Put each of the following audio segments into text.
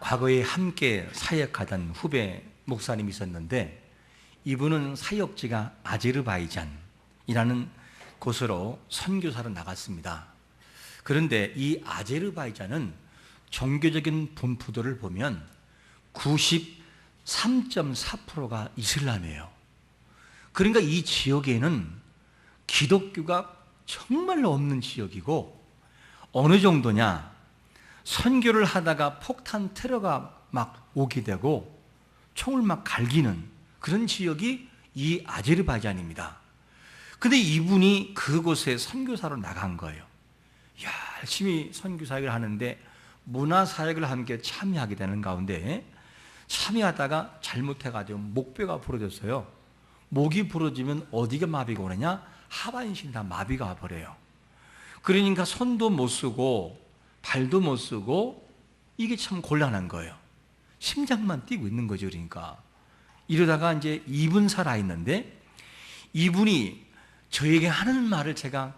과거에 함께 사역하던 후배 목사님이 있었는데 이분은 사역지가 아제르바이잔이라는 곳으로 선교사로 나갔습니다. 그런데 이 아제르바이잔은 종교적인 분포도를 보면 93.4%가 이슬람이에요. 그러니까 이 지역에는 기독교가 정말로 없는 지역이고, 어느 정도냐, 선교를 하다가 폭탄 테러가 막 오게 되고 총을 막 갈기는 그런 지역이 이 아제르바이잔입니다. 근데 이분이 그곳에 선교사로 나간 거예요. 열심히 선교사역을 하는데 문화사역을 함께 참여하게 되는 가운데 참여하다가 잘못해가지고 목뼈가 부러졌어요. 목이 부러지면 어디가 마비가 오느냐? 하반신이 다 마비가 와버려요. 그러니까 손도 못 쓰고 발도 못 쓰고 이게 참 곤란한 거예요. 심장만 뛰고 있는 거죠. 그러니까 이러다가 이제 2분 살아있는데 이분이 저에게 하는 말을 제가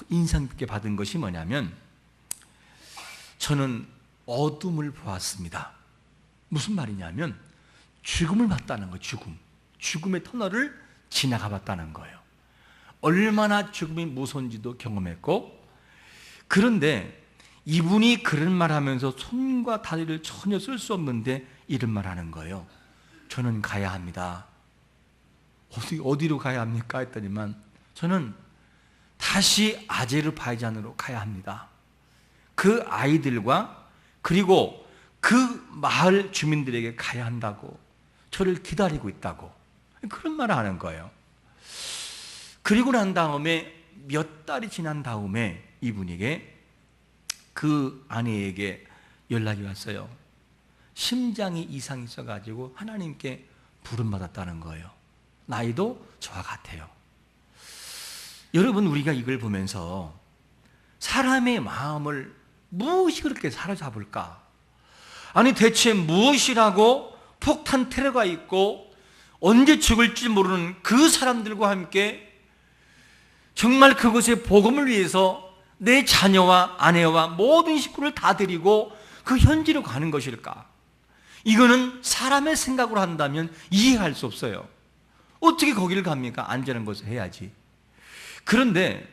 인상 깊게 받은 것이 뭐냐면, 저는 어둠을 보았습니다. 무슨 말이냐면 죽음을 봤다는 거예요. 죽음의 터널을 지나가 봤다는 거예요. 얼마나 죽음이 무서운지도 경험했고, 그런데 이분이 그런 말 하면서 손과 다리를 전혀 쓸 수 없는데 이런 말 하는 거예요. 저는 가야 합니다. 어디로 가야 합니까? 했더니만 저는 다시 아제르바이잔으로 가야 합니다. 그 아이들과 그리고 그 마을 주민들에게 가야 한다고, 저를 기다리고 있다고, 그런 말을 하는 거예요. 그리고 난 다음에 몇 달이 지난 다음에 이분에게, 그 아내에게 연락이 왔어요. 심장이 이상이 있어가지고 하나님께 부름받았다는 거예요. 나이도 저와 같아요. 여러분, 우리가 이걸 보면서 사람의 마음을 무엇이 그렇게 사로잡을까? 아니 대체 무엇이라고 폭탄 테러가 있고 언제 죽을지 모르는 그 사람들과 함께 정말 그곳의 복음을 위해서 내 자녀와 아내와 모든 식구를 다 데리고 그 현지로 가는 것일까? 이거는 사람의 생각으로 한다면 이해할 수 없어요. 어떻게 거기를 갑니까? 안전한 곳에 해야지. 그런데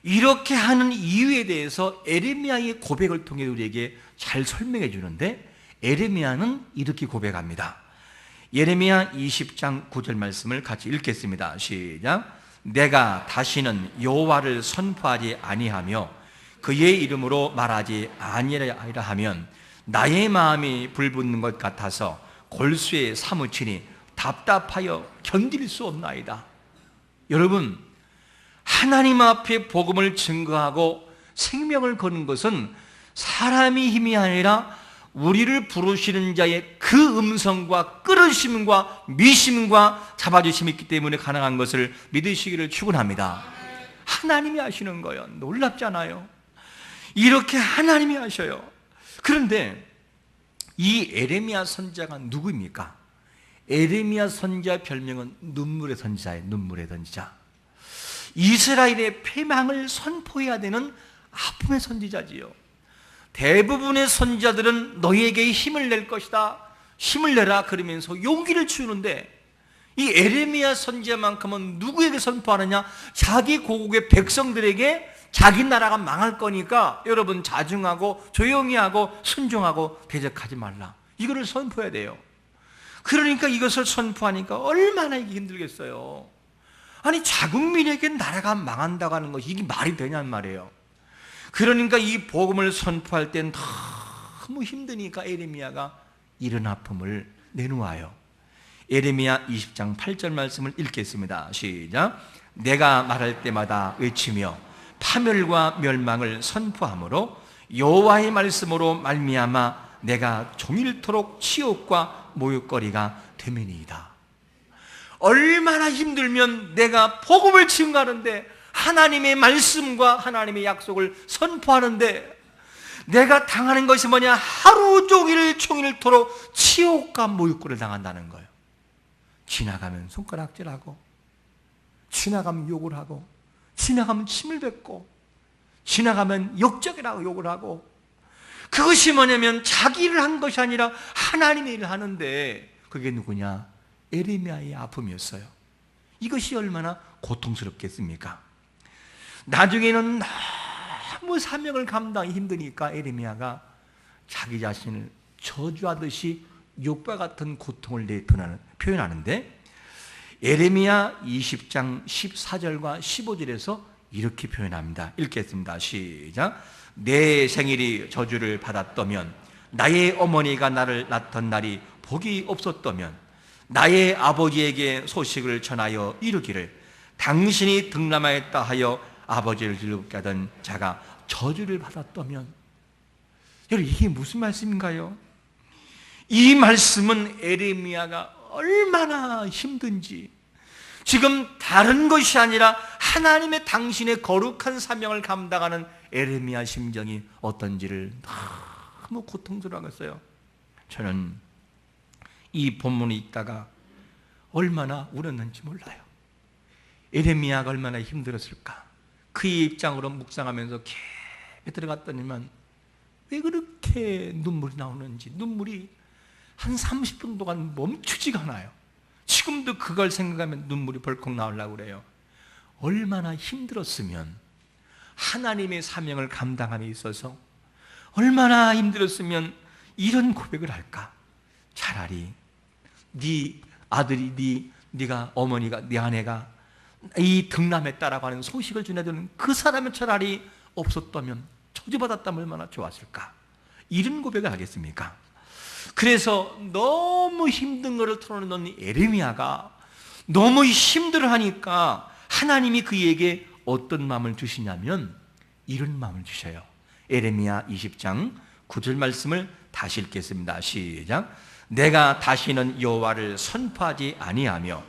이렇게 하는 이유에 대해서 에레미야의 고백을 통해 우리에게 잘 설명해 주는데, 에레미야는 이렇게 고백합니다. 예레미야 20장 9절 말씀을 같이 읽겠습니다. 시작. 내가 다시는 여호와를 선포하지 아니하며 그의 이름으로 말하지 아니하리라 하면 나의 마음이 불붙는 것 같아서 골수에 사무치니 답답하여 견딜 수 없나이다. 여러분, 하나님 앞에 복음을 증거하고 생명을 거는 것은 사람의 힘이 아니라 우리를 부르시는 자의 그 음성과 끌으심과 미심과 잡아주심이 있기 때문에 가능한 것을 믿으시기를 축원합니다. 하나님이 하시는 거예요. 놀랍잖아요. 이렇게 하나님이 하셔요. 그런데 이 에레미야 선지자가 누구입니까? 에레미야 선지자 별명은 눈물의 선지자예요. 눈물의 선지자. 이스라엘의 패망을 선포해야 되는 아픔의 선지자지요. 대부분의 선지자들은 너희에게 힘을 낼 것이다, 힘을 내라 그러면서 용기를 주는데, 이 에레미야 선지자만큼은 누구에게 선포하느냐? 자기 고국의 백성들에게 자기 나라가 망할 거니까 여러분 자중하고 조용히 하고 순종하고 대적하지 말라, 이거를 선포해야 돼요. 그러니까 이것을 선포하니까 얼마나 이게 힘들겠어요. 아니 자국민에게 나라가 망한다고 하는 것이 이게 말이 되냔 말이에요. 그러니까 이 복음을 선포할 땐 너무 힘드니까 에레미야가 이런 아픔을 내놓아요. 에레미야 20장 8절 말씀을 읽겠습니다. 시작. 내가 말할 때마다 외치며 파멸과 멸망을 선포하므로 여호와의 말씀으로 말미암아 내가 종일토록 치욕과 모욕거리가 되매니이다. 얼마나 힘들면 내가 복음을 증거하는데, 하나님의 말씀과 하나님의 약속을 선포하는데 내가 당하는 것이 뭐냐? 하루 종일토록 치욕과 모욕거리를 당한다는 거예요. 지나가면 손가락질하고, 지나가면 욕을 하고, 지나가면 침을 뱉고, 지나가면 역적이라고 욕을 하고, 그것이 뭐냐면 자기 일을 한 것이 아니라 하나님의 일을 하는데, 그게 누구냐? 에레미야의 아픔이었어요. 이것이 얼마나 고통스럽겠습니까? 나중에는 너무 사명을 감당하기 힘드니까 에레미야가 자기 자신을 저주하듯이 욕과 같은 고통을 표현하는데, 에레미야 20장 14절과 15절에서 이렇게 표현합니다. 읽겠습니다. 시작. 내 생일이 저주를 받았다면, 나의 어머니가 나를 낳던 날이 복이 없었다면, 나의 아버지에게 소식을 전하여 이르기를 당신이 등남하였다 하여 아버지를 즐겁게 하던 자가 저주를 받았다면. 여러분, 이게 무슨 말씀인가요? 이 말씀은 에레미야가 얼마나 힘든지, 지금 다른 것이 아니라 하나님의 당신의 거룩한 사명을 감당하는 에레미야 심정이 어떤지를 너무 고통스러워하겠어요. 저는 이 본문에 있다가 얼마나 울었는지 몰라요. 에레미야가 얼마나 힘들었을까. 그의 입장으로 묵상하면서 깊이 들어갔더니만 왜 그렇게 눈물이 나오는지, 눈물이 한 30분 동안 멈추지가 않아요. 지금도 그걸 생각하면 눈물이 벌컥 나오려고 그래요. 얼마나 힘들었으면, 하나님의 사명을 감당함에 있어서 얼마나 힘들었으면 이런 고백을 할까. 차라리 네 아들이, 네가 어머니가, 네 아내가 이 등남했다라고 하는 소식을 전해주는 그 사람은 차라리 없었다면, 저주받았다면 얼마나 좋았을까. 이런 고백을 하겠습니까? 그래서 너무 힘든 것을 털어놓는 에레미야가 너무 힘들어하니까 하나님이 그에게 어떤 마음을 주시냐면 이런 마음을 주셔요. 에레미야 20장 9절 말씀을 다시 읽겠습니다. 시작. 내가 다시는 여호와를 선포하지 아니하며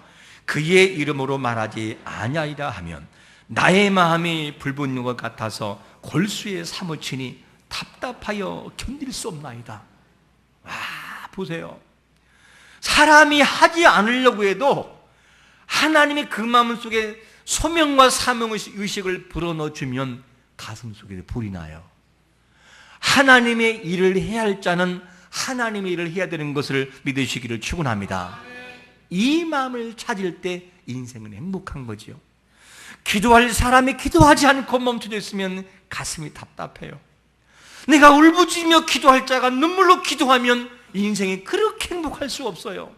그의 이름으로 말하지 아니하리라 하면 나의 마음이 불붙는 것 같아서 골수에 사무치니 답답하여 견딜 수 없나이다. 와, 보세요. 사람이 하지 않으려고 해도 하나님이 그 마음 속에 소명과 사명의식을 불어넣어주면 가슴 속에 불이 나요. 하나님의 일을 해야 할 자는 하나님의 일을 해야 되는 것을 믿으시기를 축원합니다. 이 마음을 찾을 때 인생은 행복한 거죠. 기도할 사람이 기도하지 않고 멈춰져 있으면 가슴이 답답해요. 내가 울부짖으며 기도할 자가 눈물로 기도하면 인생이 그렇게 행복할 수 없어요.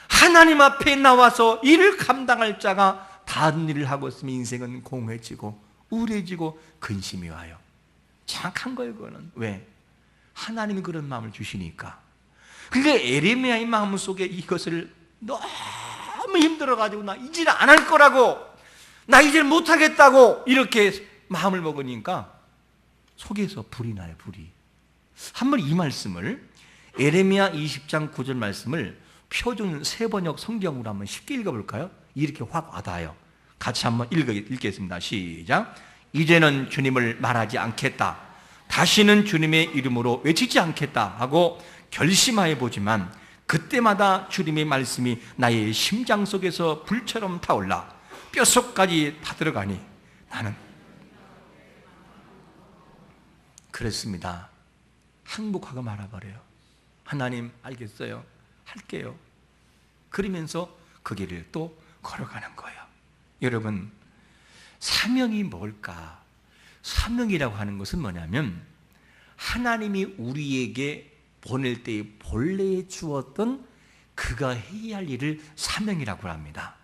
하나님 앞에 나와서 일을 감당할 자가 다른 일을 하고 있으면 인생은 공허해지고 우울해지고 근심이 와요. 정확한 거예요. 그거는 왜? 하나님이 그런 마음을 주시니까. 그러니까 에레미야의 마음 속에 이것을 너무 힘들어가지고 나 이제 안 할 거라고, 나 이제 못하겠다고 이렇게 마음을 먹으니까 속에서 불이 나요. 불이. 한번 이 말씀을, 에레미야 20장 9절 말씀을 표준 세번역 성경으로 한번 쉽게 읽어볼까요? 이렇게 확 와닿아요. 같이 한번 읽겠습니다. 시작. 이제는 주님을 말하지 않겠다, 다시는 주님의 이름으로 외치지 않겠다 하고 결심하여 보지만 그때마다 주님의 말씀이 나의 심장 속에서 불처럼 타올라 뼛속까지 타들어가니 나는 그랬습니다. 항복하고 말아버려요. 하나님 알겠어요, 할게요. 그러면서 그 길을 또 걸어가는 거예요. 여러분, 사명이 뭘까? 사명이라고 하는 것은 뭐냐면 하나님이 우리에게 보낼 때에 본래에 주었던 그가 해야 할 일을 사명이라고 합니다.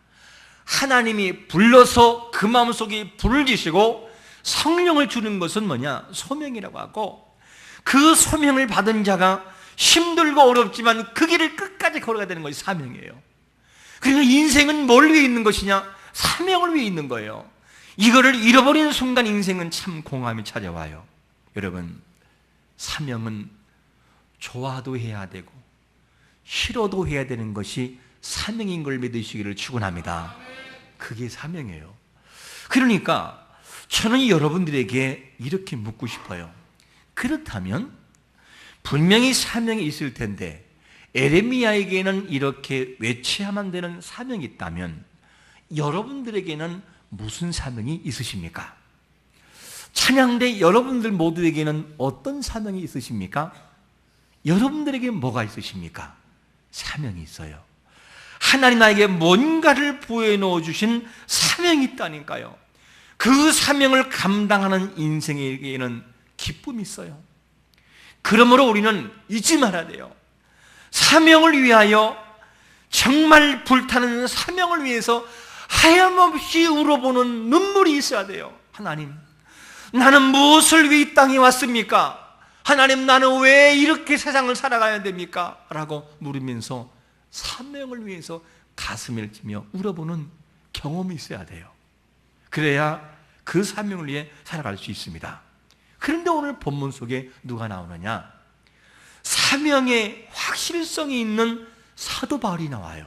하나님이 불러서 그 마음속에 불을 지시고 성령을 주는 것은 뭐냐? 소명이라고 하고, 그 소명을 받은 자가 힘들고 어렵지만 그 길을 끝까지 걸어가야 되는 것이 사명이에요. 그러니까 인생은 뭘 위해 있는 것이냐? 사명을 위해 있는 거예요. 이거를 잃어버리는 순간 인생은 참 공허함이 찾아와요. 여러분, 사명은 좋아도 해야 되고 싫어도 해야 되는 것이 사명인 걸 믿으시기를 축원합니다. 그게 사명이에요. 그러니까 저는 여러분들에게 이렇게 묻고 싶어요. 그렇다면 분명히 사명이 있을 텐데 에레미야에게는 이렇게 외쳐야만 되는 사명이 있다면 여러분들에게는 무슨 사명이 있으십니까? 찬양대 여러분들 모두에게는 어떤 사명이 있으십니까? 여러분들에게 뭐가 있으십니까? 사명이 있어요. 하나님 나에게 뭔가를 부여해 놓아 주신 사명이 있다니까요. 그 사명을 감당하는 인생에게는 기쁨이 있어요. 그러므로 우리는 잊지 말아야 돼요. 사명을 위하여, 정말 불타는 사명을 위해서 하염없이 울어보는 눈물이 있어야 돼요. 하나님, 나는 무엇을 위해 이 땅에 왔습니까? 하나님, 나는 왜 이렇게 세상을 살아가야 됩니까? 라고 물으면서 사명을 위해서 가슴을 치며 울어보는 경험이 있어야 돼요. 그래야 그 사명을 위해 살아갈 수 있습니다. 그런데 오늘 본문 속에 누가 나오느냐? 사명의 확실성이 있는 사도 바울이 나와요.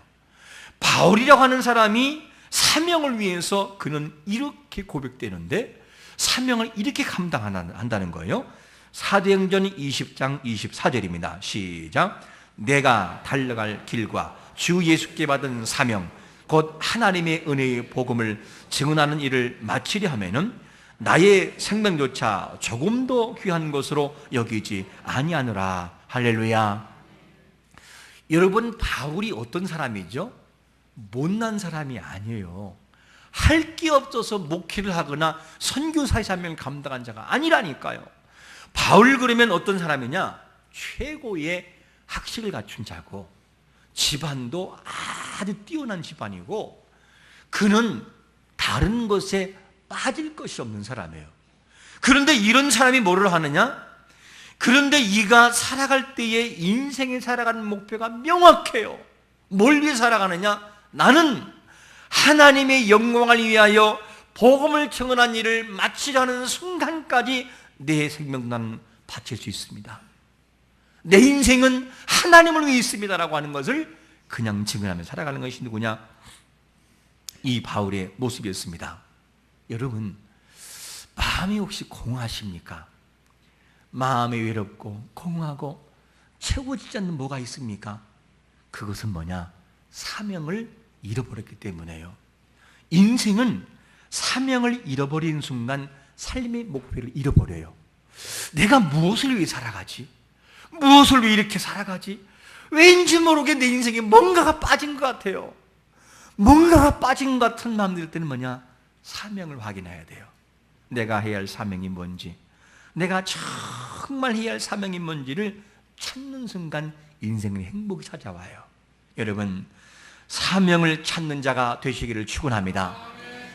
바울이라고 하는 사람이 사명을 위해서 그는 이렇게 고백되는데, 사명을 이렇게 감당한다는 거예요. 사도행전 20장 24절입니다. 시작. 내가 달려갈 길과 주 예수께 받은 사명, 곧 하나님의 은혜의 복음을 증언하는 일을 마치려 하면은 나의 생명조차 조금도 귀한 것으로 여기지 아니하노라. 할렐루야. 여러분, 바울이 어떤 사람이죠? 못난 사람이 아니에요. 할 게 없어서 목회를 하거나 선교사의 사명을 감당한 자가 아니라니까요. 바울 그러면 어떤 사람이냐? 최고의 학식을 갖춘 자고, 집안도 아주 뛰어난 집안이고, 그는 다른 것에 빠질 것이 없는 사람이에요. 그런데 이런 사람이 뭐를 하느냐? 그런데 이가 살아갈 때에 인생에 살아가는 목표가 명확해요. 뭘 위해 살아가느냐? 나는 하나님의 영광을 위하여 복음을 증언한 일을 마치려는 순간까지 내 생명도 나는 바칠 수 있습니다. 내 인생은 하나님을 위해 있습니다라고 하는 것을 그냥 증언하며 살아가는 것이 누구냐? 이 바울의 모습이었습니다. 여러분, 마음이 혹시 공허하십니까? 마음이 외롭고 공허하고 채워지지 않는 뭐가 있습니까? 그것은 뭐냐? 사명을 잃어버렸기 때문에요. 인생은 사명을 잃어버리는 순간 삶의 목표를 잃어버려요. 내가 무엇을 위해 살아가지? 무엇을 위해 이렇게 살아가지? 왠지 모르게 내 인생에 뭔가가 빠진 것 같아요. 뭔가가 빠진 것 같은 마음 들 때는 뭐냐? 사명을 확인해야 돼요. 내가 해야 할 사명이 뭔지, 내가 정말 해야 할 사명이 뭔지를 찾는 순간 인생의 행복이 찾아와요. 여러분, 사명을 찾는 자가 되시기를 축원합니다.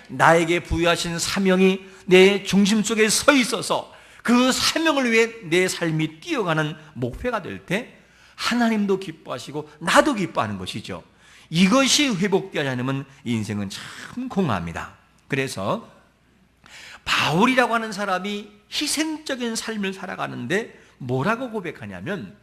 나에게 부여하신 사명이 내 중심 속에 서 있어서 그 사명을 위해 내 삶이 뛰어가는 목표가 될 때 하나님도 기뻐하시고 나도 기뻐하는 것이죠. 이것이 회복되지 않으면 인생은 참 공허합니다. 그래서 바울이라고 하는 사람이 희생적인 삶을 살아가는데 뭐라고 고백하냐면,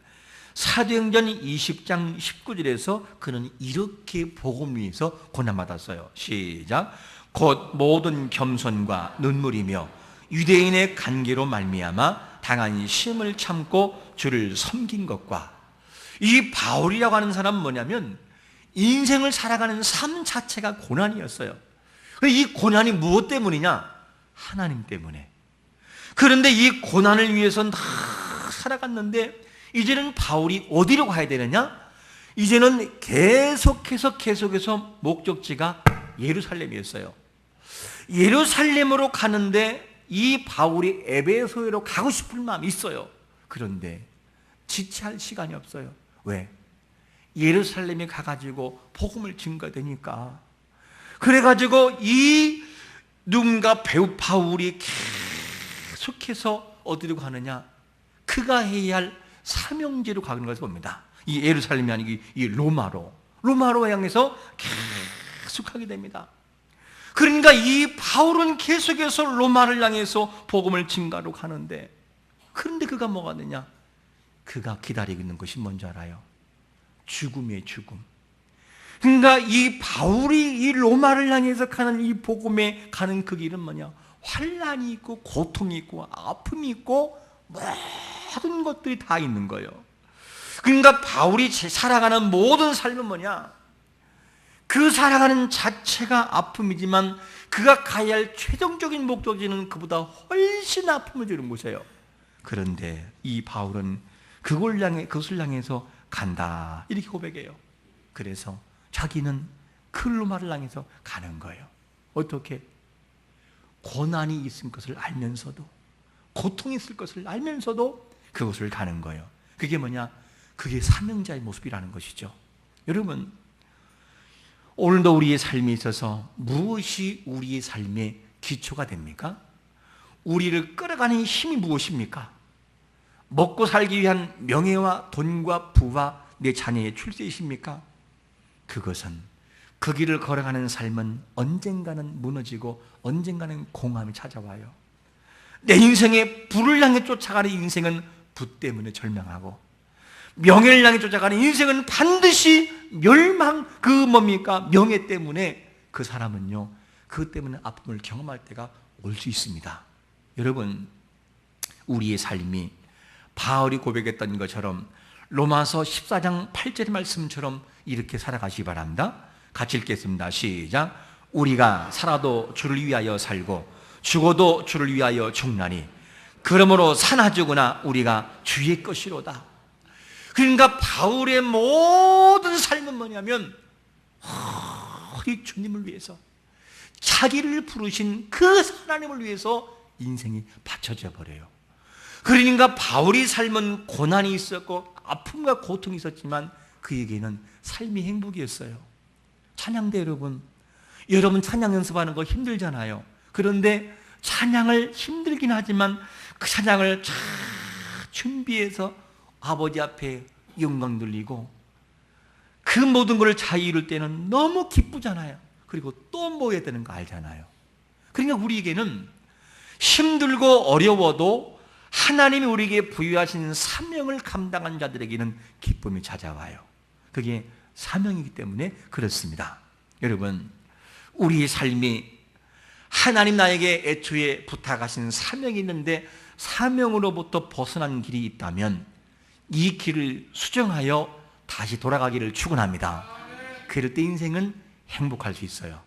사도행전 20장 19절에서 그는 이렇게 복음 위에서 고난받았어요. 시작. 곧 모든 겸손과 눈물이며 유대인의 관계로 말미암아 당한 시험을 참고 주를 섬긴 것과, 이 바울이라고 하는 사람은 뭐냐면 인생을 살아가는 삶 자체가 고난이었어요. 이 고난이 무엇 때문이냐? 하나님 때문에. 그런데 이 고난을 위해서 다 살아갔는데 이제는 바울이 어디로 가야 되느냐? 이제는 계속해서 목적지가 예루살렘이었어요. 예루살렘으로 가는데 이 바울이 에베소로 가고 싶은 마음이 있어요. 그런데 지체할 시간이 없어요. 왜? 예루살렘에 가가지고 복음을 증거되니까. 그래가지고 이 누군가 배우 바울이 계속해서 어디로 가느냐? 그가 해야 할 사명지로 가는 것을 봅니다. 이 예루살렘이 아니고 이 로마로 향해서 계속 하게 됩니다. 그러니까 이 바울은 계속해서 로마를 향해서 복음을 증가로 가는데, 그런데 그가 뭐가 되냐? 그가 기다리고 있는 것이 뭔지 알아요? 죽음의 죽음. 그러니까 이 바울이 이 로마를 향해서 가는 이 복음에 가는 그 길은 뭐냐? 환난이 있고 고통이 있고 아픔이 있고 모든 것들이 다 있는 거예요. 그러니까 바울이 살아가는 모든 삶은 뭐냐? 그 살아가는 자체가 아픔이지만 그가 가야 할 최종적인 목적지는 그보다 훨씬 아픔을 주는 곳이에요. 그런데 이 바울은 그것을 향해서 간다 이렇게 고백해요. 그래서 자기는 그 로마를 향해서 가는 거예요. 어떻게? 고난이 있을 것을 알면서도, 고통이 있을 것을 알면서도 그곳을 가는 거예요. 그게 뭐냐? 그게 사명자의 모습이라는 것이죠. 여러분, 오늘도 우리의 삶에 있어서 무엇이 우리의 삶의 기초가 됩니까? 우리를 끌어가는 힘이 무엇입니까? 먹고 살기 위한 명예와 돈과 부와 내 자녀의 출세이십니까? 그것은 그 길을 걸어가는 삶은 언젠가는 무너지고 언젠가는 공함이 찾아와요. 내 인생의 부를 향해 쫓아가는 인생은 부 때문에 절망하고, 명예를 향해 쫓아가는 인생은 반드시 멸망, 그 뭡니까? 명예 때문에 그 사람은요, 그 때문에 아픔을 경험할 때가 올 수 있습니다. 여러분, 우리의 삶이 바울이 고백했던 것처럼 로마서 14장 8절의 말씀처럼 이렇게 살아가시기 바랍니다. 같이 읽겠습니다. 시작. 우리가 살아도 주를 위하여 살고 죽어도 주를 위하여 죽나니 그러므로 사나 죽으나 우리가 주의 것이로다. 그러니까 바울의 모든 삶은 뭐냐면 우리 주님을 위해서, 자기를 부르신 그 하나님을 위해서 인생이 바쳐져 버려요. 그러니까 바울의 삶은 고난이 있었고 아픔과 고통이 있었지만 그에게는 삶이 행복이었어요. 찬양대 여러분 찬양 연습하는 거 힘들잖아요. 그런데 찬양을 힘들긴 하지만 그 찬양을 잘 준비해서 아버지 앞에 영광 돌리고 그 모든 것을 잘 이룰 때는 너무 기쁘잖아요. 그리고 또 뭐 해야 되는 거 알잖아요. 그러니까 우리에게는 힘들고 어려워도 하나님이 우리에게 부여하신 사명을 감당한 자들에게는 기쁨이 찾아와요. 그게 사명이기 때문에 그렇습니다. 여러분, 우리의 삶이 하나님 나에게 애초에 부탁하신 사명이 있는데 사명으로부터 벗어난 길이 있다면 이 길을 수정하여 다시 돌아가기를 축원합니다. 그럴 때 인생은 행복할 수 있어요.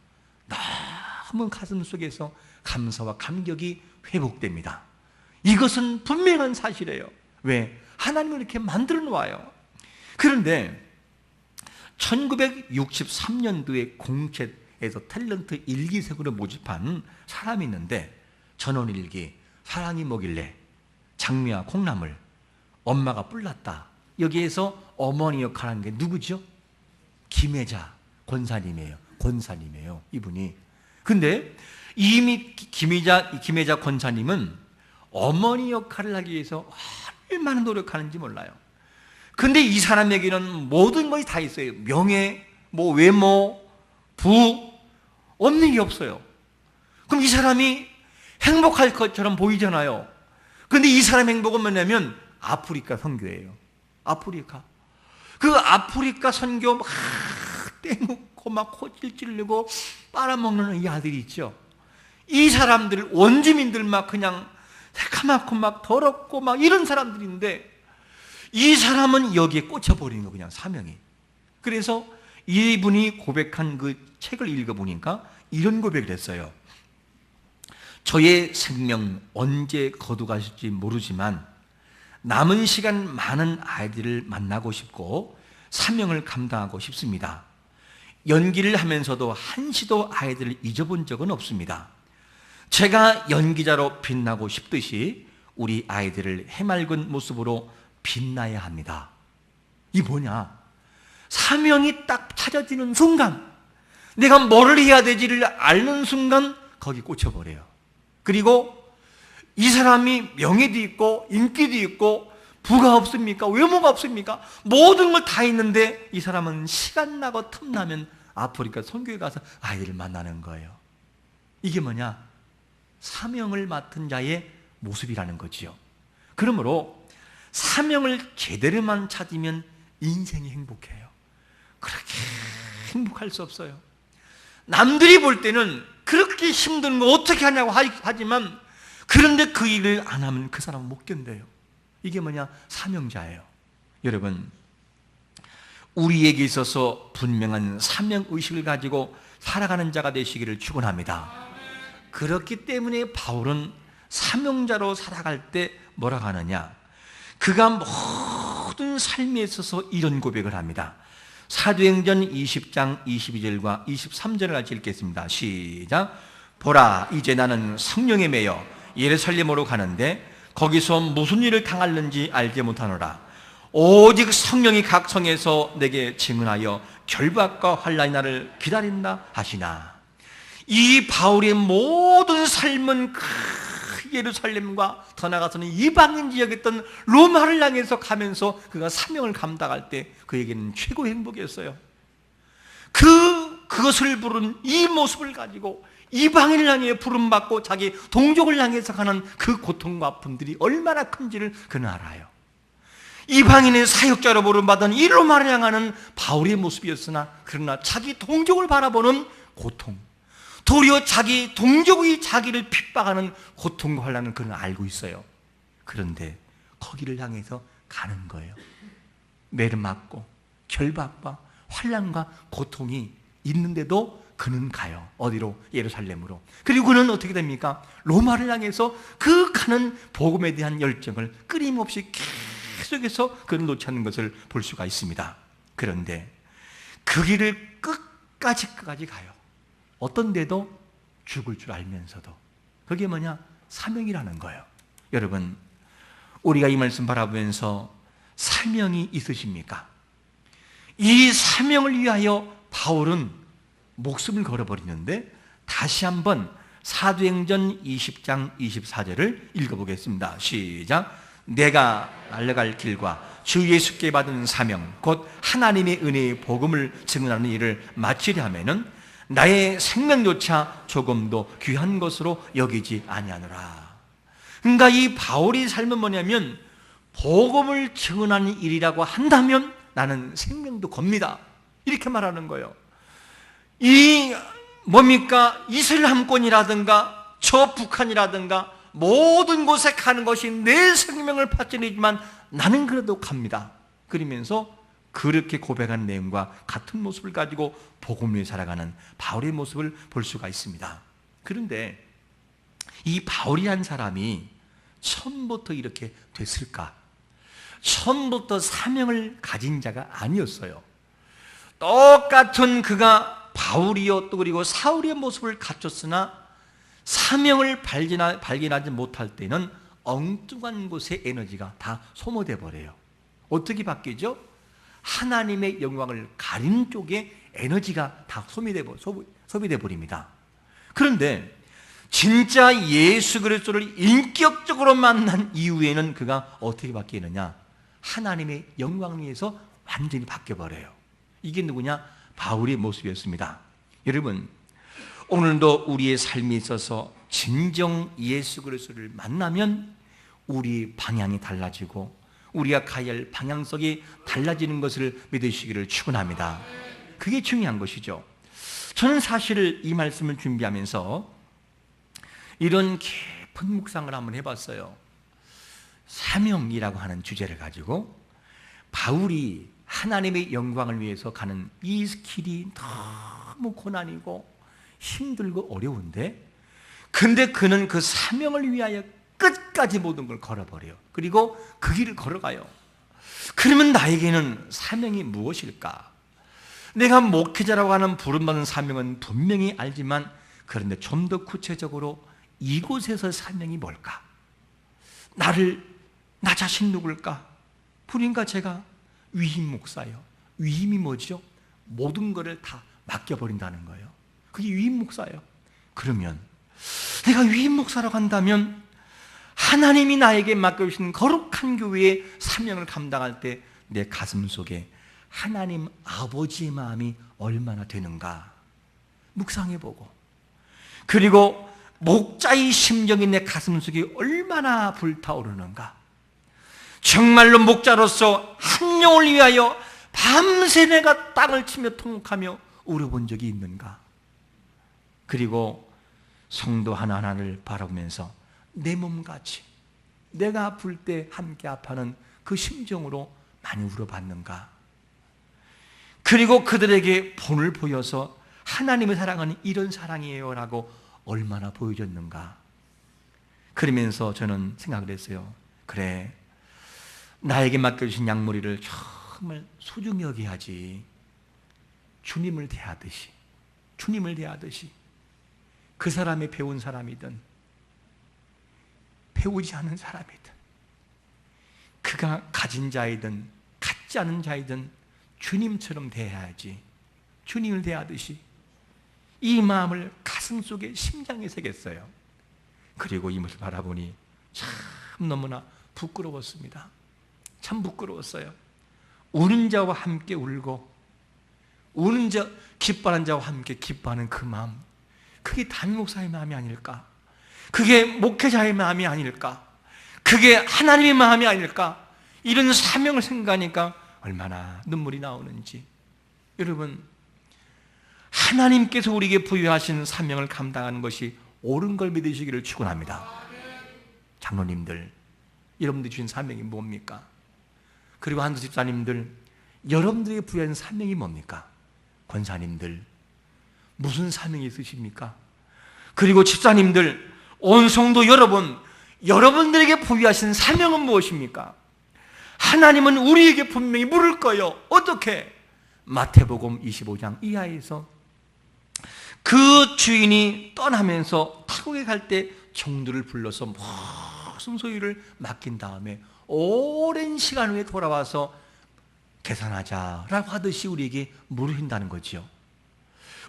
너무 가슴 속에서 감사와 감격이 회복됩니다. 이것은 분명한 사실이에요. 왜? 하나님은 이렇게 만들어 놓아요. 그런데 1963년도에 공채에서 탤런트 일기생으로 모집한 사람이 있는데, 전원일기, 사랑이 뭐길래, 장미와 콩나물, 엄마가 뿔났다. 여기에서 어머니 역할하는 게 누구죠? 김혜자 권사님이에요. 권사님이에요, 이분이. 근데 이미 김혜자 권사님은 어머니 역할을 하기 위해서 얼마나 노력하는지 몰라요. 근데 이 사람에게는 모든 것이 다 있어요. 명예, 외모, 부, 없는 게 없어요. 그럼 이 사람이 행복할 것처럼 보이잖아요. 근데 이 사람의 행복은 뭐냐면 아프리카 선교예요. 아프리카. 그 아프리카 선교 막 떼먹고 막 코찔 찔르고 빨아먹는 이 아들이 있죠. 이 사람들, 원주민들 막 그냥 새카맣고 막 더럽고 막 이런 사람들인데 이 사람은 여기에 꽂혀버리는 거, 그냥 사명이. 그래서 이분이 고백한 그 책을 읽어보니까 이런 고백을 했어요. 저의 생명 언제 거두가실지 모르지만 남은 시간 많은 아이들을 만나고 싶고 사명을 감당하고 싶습니다. 연기를 하면서도 한시도 아이들을 잊어본 적은 없습니다. 제가 연기자로 빛나고 싶듯이 우리 아이들을 해맑은 모습으로 빛나야 합니다. 이 뭐냐? 사명이 딱 찾아지는 순간, 내가 뭘 해야 되지를 아는 순간 거기 꽂혀버려요. 그리고 이 사람이 명예도 있고 인기도 있고 부가 없습니까? 외모가 없습니까? 모든 걸 다 있는데 이 사람은 시간 나고 틈나면 아프리카 선교에 가서 아이들을 만나는 거예요. 이게 뭐냐? 사명을 맡은 자의 모습이라는 거지요. 그러므로 사명을 제대로만 찾으면 인생이 행복해요. 그렇게 행복할 수 없어요. 남들이 볼 때는 그렇게 힘든 거 어떻게 하냐고 하지만, 그런데 그 일을 안 하면 그 사람은 못 견뎌요. 이게 뭐냐? 사명자예요. 여러분, 우리에게 있어서 분명한 사명의식을 가지고 살아가는 자가 되시기를 축원합니다. 그렇기 때문에 바울은 사명자로 살아갈 때 뭐라고 하느냐, 그가 모든 삶에 있어서 이런 고백을 합니다. 사도행전 20장 22절과 23절을 같이 읽겠습니다. 시작. 보라, 이제 나는 성령에 매여 예루살렘으로 가는데 거기서 무슨 일을 당할는지 알지 못하노라. 오직 성령이 각 성에서 내게 증언하여 결박과 환난의 날을 기다린다 하시나. 이 바울의 모든 삶은 그 예루살렘과 더 나아가서는 이방인 지역이었던 로마를 향해서 가면서 그가 사명을 감당할 때 그에게는 최고의 행복이었어요. 그것을 부른 이 모습을 가지고 이방인을 향해 부름받고 자기 동족을 향해서 가는 그 고통과 아픔들이 얼마나 큰지를 그는 알아요. 이방인의 사역자로 부름받은 이 로마를 향하는 바울의 모습이었으나, 그러나 자기 동족을 바라보는 고통, 도리어 자기 동족이 자기를 핍박하는 고통과 환난을 그는 알고 있어요. 그런데 거기를 향해서 가는 거예요. 매를 맞고 결박과 환난과 고통이 있는데도 그는 가요. 어디로? 예루살렘으로. 그리고 그는 어떻게 됩니까? 로마를 향해서 그 가는 복음에 대한 열정을 끊임없이 계속해서 그는 놓지 않는 것을 볼 수가 있습니다. 그런데 그 길을 끝까지 가요. 어떤 데도 죽을 줄 알면서도. 그게 뭐냐? 사명이라는 거예요. 여러분, 우리가 이 말씀 바라보면서 사명이 있으십니까? 이 사명을 위하여 바울은 목숨을 걸어버리는데, 다시 한번 사도행전 20장 24절을 읽어보겠습니다. 시작. 내가 날아갈 길과 주 예수께 받은 사명 곧 하나님의 은혜의 복음을 증언하는 일을 마치려 하면은 나의 생명조차 조금도 귀한 것으로 여기지 아니하노라. 그러니까 이 바울의 삶은 뭐냐면, 복음을 증언하는 일이라고 한다면 나는 생명도 겁니다, 이렇게 말하는 거예요. 이 뭡니까? 이슬람권이라든가 저 북한이라든가 모든 곳에 가는 것이 내 생명을 바치지만 나는 그래도 갑니다. 그러면서 그렇게 고백하는 내용과 같은 모습을 가지고 복음을 위해 살아가는 바울의 모습을 볼 수가 있습니다. 그런데 이 바울이란 사람이 처음부터 이렇게 됐을까? 처음부터 사명을 가진 자가 아니었어요. 똑같은 그가 바울이요 또 그리고 사울의 모습을 갖췄으나 사명을 발견하지 못할 때는 엉뚱한 곳에 에너지가 다 소모돼 버려요. 어떻게 바뀌죠? 하나님의 영광을 가리는 쪽에 에너지가 다 소비돼 버립니다. 그런데 진짜 예수 그리스도를 인격적으로 만난 이후에는 그가 어떻게 바뀌느냐? 하나님의 영광을 위해서 완전히 바뀌어 버려요. 이게 누구냐? 바울의 모습이었습니다. 여러분, 오늘도 우리의 삶에 있어서 진정 예수 그리스도를 만나면 우리 방향이 달라지고 우리가 가야 할 방향성이 달라지는 것을 믿으시기를 축원합니다. 그게 중요한 것이죠. 저는 사실 이 말씀을 준비하면서 이런 깊은 묵상을 한번 해봤어요. 사명이라고 하는 주제를 가지고 바울이 하나님의 영광을 위해서 가는 이 길이 너무 고난이고 힘들고 어려운데, 근데 그는 그 사명을 위하여 끝까지 모든 걸 걸어버려요. 그리고 그 길을 걸어가요. 그러면 나에게는 사명이 무엇일까? 내가 목회자라고 하는 부름받은 사명은 분명히 알지만, 그런데 좀 더 구체적으로 이곳에서 사명이 뭘까? 나 자신 누굴까? 그러니까 제가 위임 목사요. 위임이 뭐죠? 모든 것을 다 맡겨버린다는 거예요. 그게 위임 목사예요. 그러면 내가 위임 목사라고 한다면 하나님이 나에게 맡겨주신 거룩한 교회의 사명을 감당할 때 내 가슴 속에 하나님 아버지의 마음이 얼마나 되는가 묵상해보고, 그리고 목자의 심정이 내 가슴 속에 얼마나 불타오르는가, 정말로 목자로서 한 영을 위하여 밤새 내가 땅을 치며 통곡하며 울어본 적이 있는가, 그리고 성도 하나하나를 바라보면서 내 몸같이 내가 아플 때 함께 아파하는 그 심정으로 많이 울어봤는가. 그리고 그들에게 본을 보여서 하나님의 사랑은 이런 사랑이에요 라고 얼마나 보여줬는가. 그러면서 저는 생각을 했어요. 그래, 나에게 맡겨주신 양머리를 정말 소중히 여겨야지. 주님을 대하듯이, 주님을 대하듯이. 그 사람이 배운 사람이든 배우지 않은 사람이든, 그가 가진 자이든 갖지 않은 자이든 주님처럼 대해야지. 주님을 대하듯이. 이 마음을 가슴 속에, 심장에 새겼어요. 그리고 이 모습을 바라보니 참 너무나 부끄러웠습니다. 참 부끄러웠어요. 우는 자와 함께 울고, 우는 자, 기뻐하는 자와 함께 기뻐하는 그 마음, 그게 담임 목사의 마음이 아닐까? 그게 목회자의 마음이 아닐까? 그게 하나님의 마음이 아닐까? 이런 사명을 생각하니까 얼마나 눈물이 나오는지. 여러분, 하나님께서 우리에게 부여하신 사명을 감당하는 것이 옳은 걸 믿으시기를 축원합니다. 장로님들, 여러분들이 주신 사명이 뭡니까? 그리고 한두 집사님들, 여러분들에게 부여한 사명이 뭡니까? 권사님들, 무슨 사명이 있으십니까? 그리고 집사님들, 온 성도 여러분, 여러분들에게 부여하신 사명은 무엇입니까? 하나님은 우리에게 분명히 물을 거예요. 어떻게? 마태복음 25장 이하에서 그 주인이 떠나면서 타국에 갈 때 종들을 불러서 무슨 소유를 맡긴 다음에 오랜 시간 후에 돌아와서 계산하자라고 하듯이 우리에게 물으신다는 거죠.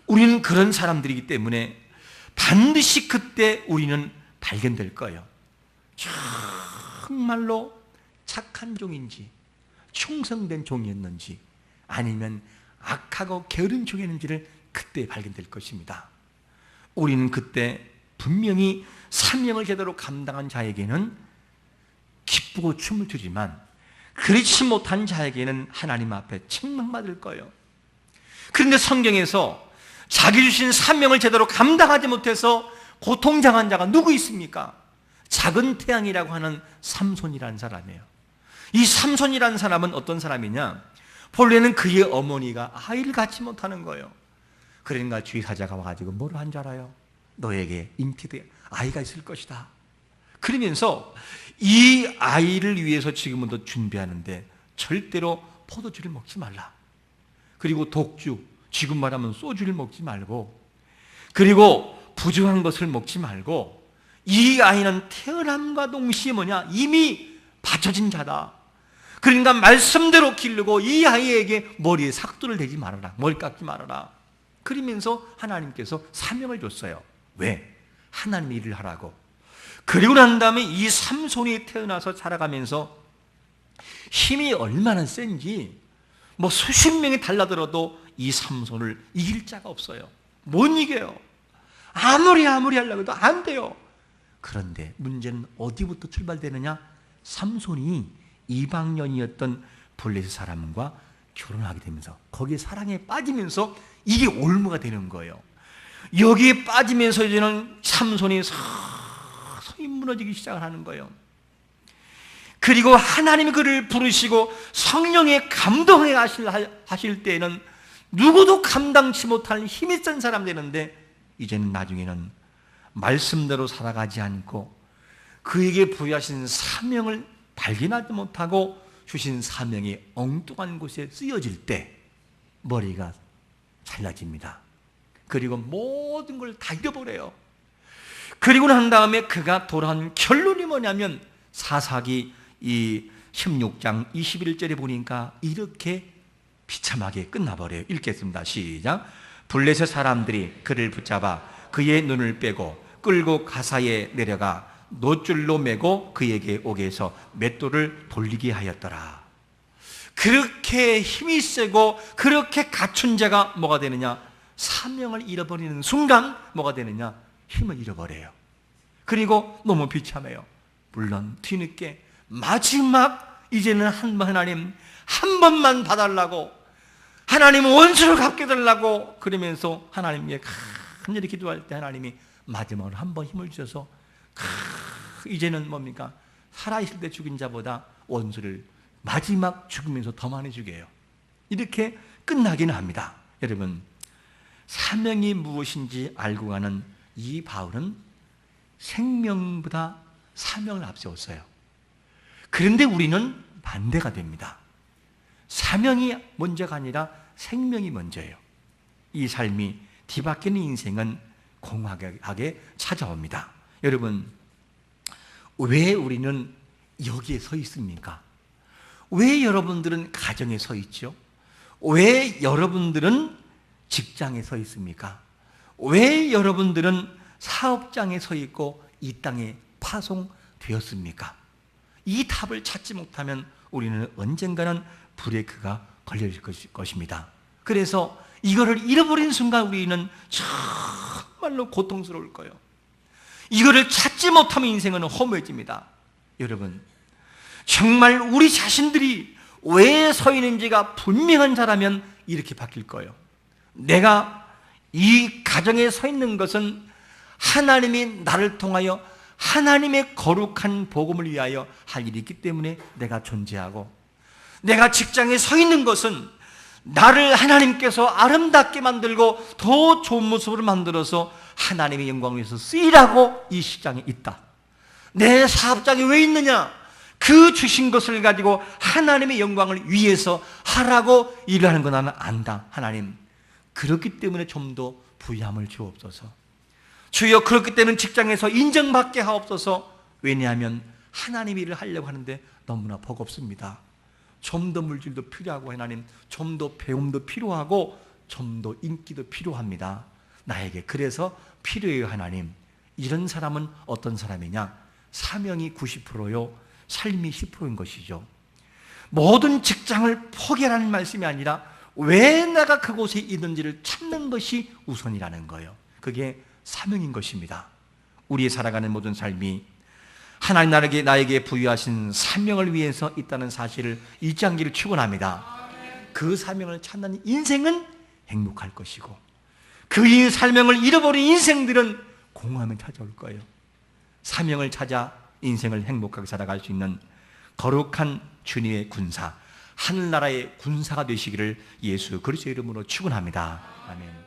우리는 그런 사람들이기 때문에 반드시 그때 우리는 발견될 거예요. 정말로 착한 종인지, 충성된 종이었는지, 아니면 악하고 게으른 종이었는지를 그때 발견될 것입니다. 우리는 그때 분명히 사명을 제대로 감당한 자에게는 기쁘고 춤을 추지만, 그렇지 못한 자에게는 하나님 앞에 책망받을 거예요. 그런데 성경에서 자기 주신 사명을 제대로 감당하지 못해서 고통당한 자가 누구 있습니까? 작은 태양이라고 하는 삼손이라는 사람이에요. 이 삼손이라는 사람은 어떤 사람이냐? 본래는 그의 어머니가 아이를 갖지 못하는 거예요. 그러니까 주의사자가 와가지고 뭐를 한 줄 알아요? 너에게 잉태된 아이가 있을 것이다. 그러면서 이 아이를 위해서 지금부터 준비하는데 절대로 포도주를 먹지 말라. 그리고 독주, 지금 말하면 소주를 먹지 말고, 그리고 부정한 것을 먹지 말고, 이 아이는 태어남과 동시에 뭐냐? 이미 바쳐진 자다. 그러니까 말씀대로 기르고 이 아이에게 머리에 삭도를 대지 말아라. 머리 깎지 말아라. 그러면서 하나님께서 사명을 줬어요. 왜? 하나님 일을 하라고. 그리고 난 다음에 이 삼손이 태어나서 자라가면서 힘이 얼마나 센지 뭐 수십 명이 달라들어도 이 삼손을 이길 자가 없어요. 못 이겨요. 아무리 하려고 해도 안 돼요. 그런데 문제는 어디부터 출발되느냐? 삼손이 이방년이었던 블레셋 사람과 결혼하게 되면서 거기에 사랑에 빠지면서 이게 올무가 되는 거예요. 여기에 빠지면서 이제는 삼손이 서서히 무너지기 시작을 하는 거예요. 그리고 하나님이 그를 부르시고 성령의 감동에 하실 때에는 누구도 감당치 못할 힘이 센 사람 되는데, 이제는 나중에는 말씀대로 살아가지 않고 그에게 부여하신 사명을 발견하지 못하고 주신 사명이 엉뚱한 곳에 쓰여질 때 머리가 잘라집니다. 그리고 모든 걸 다 잃어버려요. 그리고 난 다음에 그가 돌아온 결론이 뭐냐면 사사기 이 16장 21절에 보니까 이렇게 비참하게 끝나버려요. 읽겠습니다. 시작. 블레셋 사람들이 그를 붙잡아 그의 눈을 빼고 끌고 가사에 내려가 놋줄로 매고 그에게 오게 해서 맷돌을 돌리게 하였더라. 그렇게 힘이 세고 그렇게 갖춘 자가 뭐가 되느냐? 사명을 잃어버리는 순간 뭐가 되느냐? 힘을 잃어버려요. 그리고 너무 비참해요. 물론 뒤늦게 마지막 이제는 하나님 한 번만 봐달라고, 하나님은 원수를 갚게 달라고 그러면서 하나님께 간절히 기도할 때 하나님이 마지막으로 한 번 힘을 주셔서 이제는 뭡니까? 살아있을 때 죽인 자보다 원수를 마지막 죽으면서 더 많이 죽여요. 이렇게 끝나기는 합니다. 여러분, 사명이 무엇인지 알고 가는 이 바울은 생명보다 사명을 앞세웠어요. 그런데 우리는 반대가 됩니다. 사명이 먼저가 아니라 생명이 먼저예요. 이 삶이 뒤바뀌는 인생은 공허하게 찾아옵니다. 여러분, 왜 우리는 여기에 서 있습니까? 왜 여러분들은 가정에 서 있죠? 왜 여러분들은 직장에 서 있습니까? 왜 여러분들은 사업장에 서 있고 이 땅에 파송되었습니까? 이 답을 찾지 못하면 우리는 언젠가는 브레이크가 걸릴 것입니다. 그래서 이거를 잃어버린 순간 우리는 정말로 고통스러울 거예요. 이거를 찾지 못하면 인생은 허무해집니다. 여러분, 정말 우리 자신들이 왜 서 있는지가 분명한 자라면 이렇게 바뀔 거예요. 내가 이 가정에 서 있는 것은 하나님이 나를 통하여 하나님의 거룩한 복음을 위하여 할 일이 있기 때문에 내가 존재하고, 내가 직장에 서 있는 것은 나를 하나님께서 아름답게 만들고 더 좋은 모습으로 만들어서 하나님의 영광을 위해서 쓰이라고 이 시장에 있다. 내 사업장에 왜 있느냐? 그 주신 것을 가지고 하나님의 영광을 위해서 하라고 일을 하는 거 나는 안다. 하나님, 그렇기 때문에 좀 더 부유함을 주옵소서. 주여, 그렇기 때문에 직장에서 인정받게 하옵소서. 왜냐하면 하나님 일을 하려고 하는데 너무나 버겁습니다. 좀 더 물질도 필요하고, 하나님, 좀 더 배움도 필요하고, 좀 더 인기도 필요합니다. 나에게 그래서 필요해요. 하나님, 이런 사람은 어떤 사람이냐? 사명이 90%요 삶이 10%인 것이죠. 모든 직장을 포기하라는 말씀이 아니라 왜 내가 그곳에 있는지를 찾는 것이 우선이라는 거예요. 그게 사명인 것입니다. 우리의 살아가는 모든 삶이 하나님 나에게 부여하신 사명을 위해서 있다는 사실을 잊지 않기를 축원합니다. 그 사명을 찾는 인생은 행복할 것이고, 그 사명을 잃어버린 인생들은 공허함이 찾아올 거예요. 사명을 찾아 인생을 행복하게 살아갈 수 있는 거룩한 주님의 군사, 하늘나라의 군사가 되시기를 예수 그리스도의 이름으로 축원합니다. 아멘.